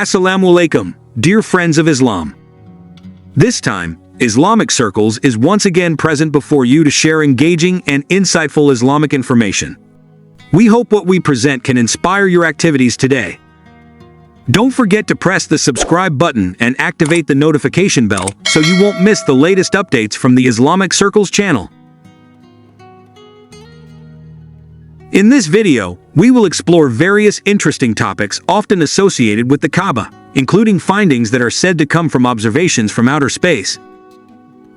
Assalamualaikum, dear friends of Islam. This time, Islamic Circles is once again present before you to share engaging and insightful Islamic information. We hope what we present can inspire your activities today. Don't forget to press the subscribe button and activate the notification bell so you won't miss the latest updates from the Islamic Circles channel. In this video, we will explore various interesting topics often associated with the Kaaba, including findings that are said to come from observations from outer space,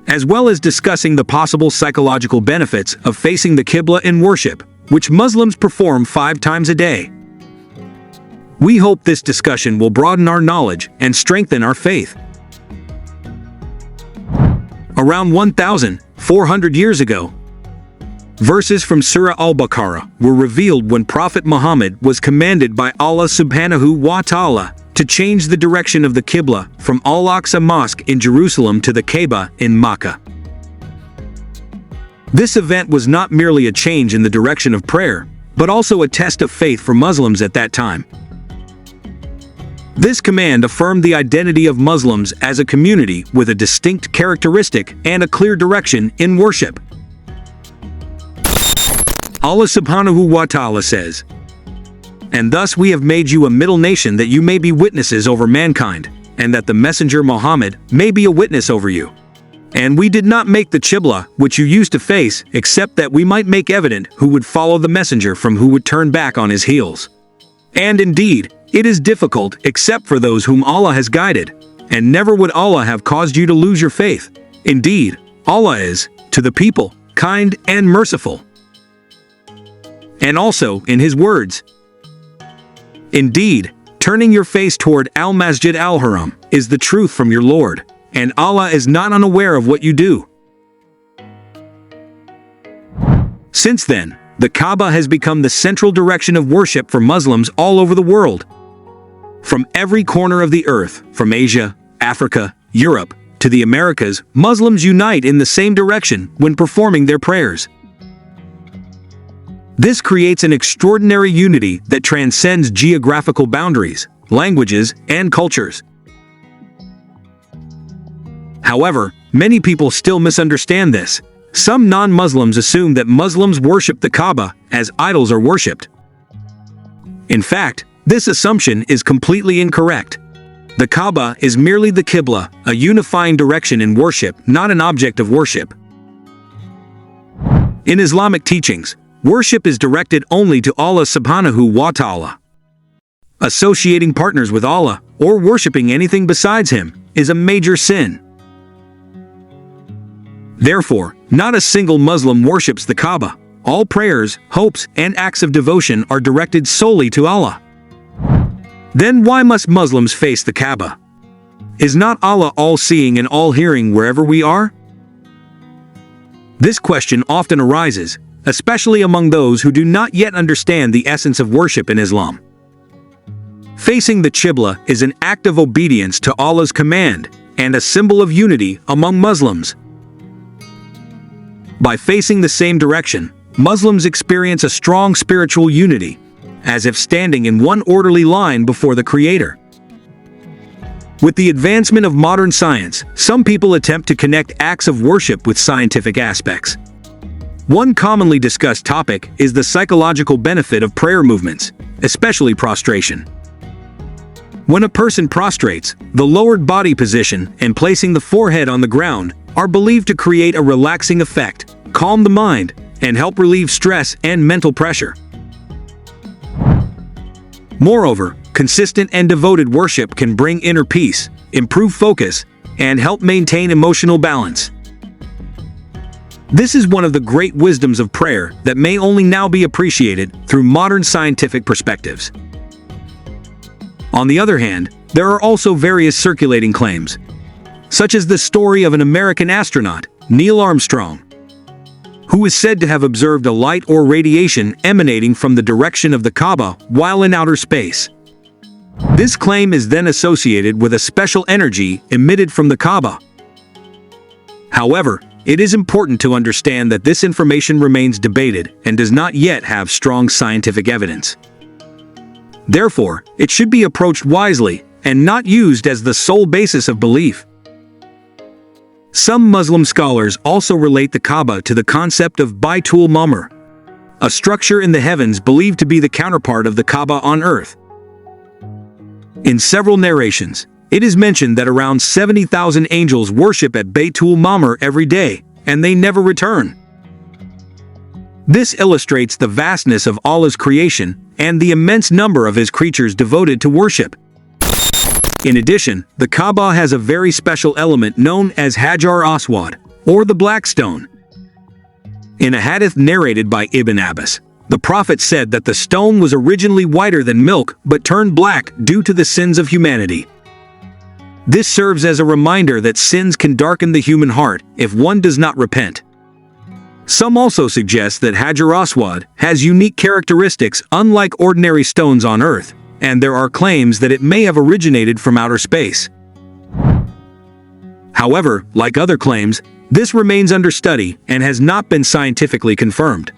as well as discussing the possible psychological benefits of facing the Qibla in worship, which Muslims perform 5 times a day. We hope this discussion will broaden our knowledge and strengthen our faith. Around 1,400 years ago, verses from Surah Al-Baqarah were revealed when Prophet Muhammad was commanded by Allah subhanahu wa ta'ala to change the direction of the Qibla from Al-Aqsa Mosque in Jerusalem to the Kaaba in Mecca. This event was not merely a change in the direction of prayer, but also a test of faith for Muslims at that time. This command affirmed the identity of Muslims as a community with a distinct characteristic and a clear direction in worship. Allah subhanahu wa ta'ala says, "And thus we have made you a middle nation that you may be witnesses over mankind, and that the messenger Muhammad may be a witness over you. And we did not make the Qibla which you used to face, except that we might make evident who would follow the messenger from who would turn back on his heels. And indeed, it is difficult except for those whom Allah has guided, and never would Allah have caused you to lose your faith. Indeed, Allah is, to the people, kind and merciful." And also, in his words, "Indeed, turning your face toward Al-Masjid Al-Haram is the truth from your Lord, and Allah is not unaware of what you do." Since then, the Kaaba has become the central direction of worship for Muslims all over the world. From every corner of the earth, from Asia, Africa, Europe, to the Americas, Muslims unite in the same direction when performing their prayers. This creates an extraordinary unity that transcends geographical boundaries, languages, and cultures. However, many people still misunderstand this. Some non-Muslims assume that Muslims worship the Kaaba as idols are worshipped. In fact, this assumption is completely incorrect. The Kaaba is merely the Qibla, a unifying direction in worship, not an object of worship. In Islamic teachings, worship is directed only to Allah subhanahu wa ta'ala. Associating partners with Allah, or worshipping anything besides Him, is a major sin. Therefore, not a single Muslim worships the Kaaba. All prayers, hopes, and acts of devotion are directed solely to Allah. Then why must Muslims face the Kaaba? Is not Allah all-seeing and all-hearing wherever we are? This question often arises, especially among those who do not yet understand the essence of worship in Islam. Facing the Qibla is an act of obedience to Allah's command and a symbol of unity among Muslims. By facing the same direction, Muslims experience a strong spiritual unity, as if standing in one orderly line before the Creator. With the advancement of modern science, some people attempt to connect acts of worship with scientific aspects. One commonly discussed topic is the psychological benefit of prayer movements, especially prostration. When a person prostrates, the lowered body position and placing the forehead on the ground are believed to create a relaxing effect, calm the mind, and help relieve stress and mental pressure. Moreover, consistent and devoted worship can bring inner peace, improve focus, and help maintain emotional balance. This is one of the great wisdoms of prayer that may only now be appreciated through modern scientific perspectives. On the other hand, there are also various circulating claims, such as the story of an American astronaut, Neil Armstrong, who is said to have observed a light or radiation emanating from the direction of the Kaaba while in outer space. This claim is then associated with a special energy emitted from the Kaaba. However, it is important to understand that this information remains debated and does not yet have strong scientific evidence. Therefore, it should be approached wisely and not used as the sole basis of belief. Some Muslim scholars also relate the Kaaba to the concept of Baytul Mamur, a structure in the heavens believed to be the counterpart of the Kaaba on earth. In several narrations, it is mentioned that around 70,000 angels worship at Baytul Mamur every day, and they never return. This illustrates the vastness of Allah's creation and the immense number of His creatures devoted to worship. In addition, the Kaaba has a very special element known as Hajar Aswad, or the Black Stone. In a hadith narrated by Ibn Abbas, the Prophet said that the stone was originally whiter than milk but turned black due to the sins of humanity. This serves as a reminder that sins can darken the human heart if one does not repent. Some also suggest that Hajar Aswad has unique characteristics unlike ordinary stones on Earth, and there are claims that it may have originated from outer space. However, like other claims, this remains under study and has not been scientifically confirmed.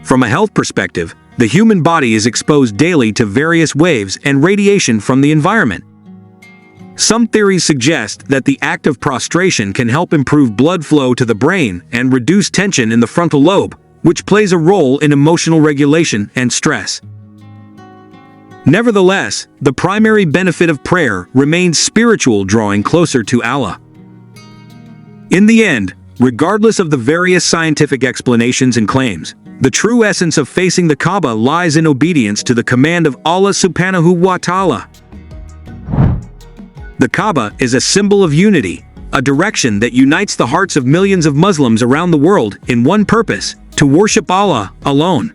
From a health perspective, the human body is exposed daily to various waves and radiation from the environment. Some theories suggest that the act of prostration can help improve blood flow to the brain and reduce tension in the frontal lobe, which plays a role in emotional regulation and stress. Nevertheless, the primary benefit of prayer remains spiritual, drawing closer to Allah. In the end, regardless of the various scientific explanations and claims, the true essence of facing the Kaaba lies in obedience to the command of Allah subhanahu wa ta'ala. The Kaaba is a symbol of unity, a direction that unites the hearts of millions of Muslims around the world in one purpose: to worship Allah alone.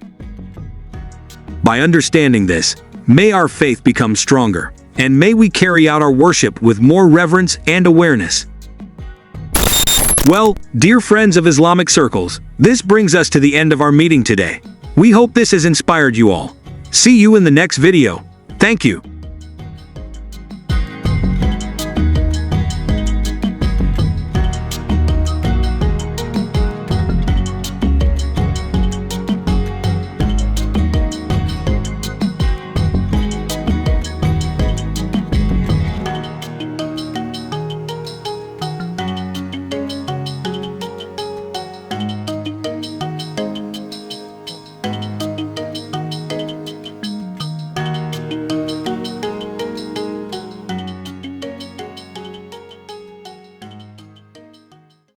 By understanding this, may our faith become stronger, and may we carry out our worship with more reverence and awareness. Well, dear friends of Islamic Circles, this brings us to the end of our meeting today. We hope this has inspired you all. See you in the next video. Thank you.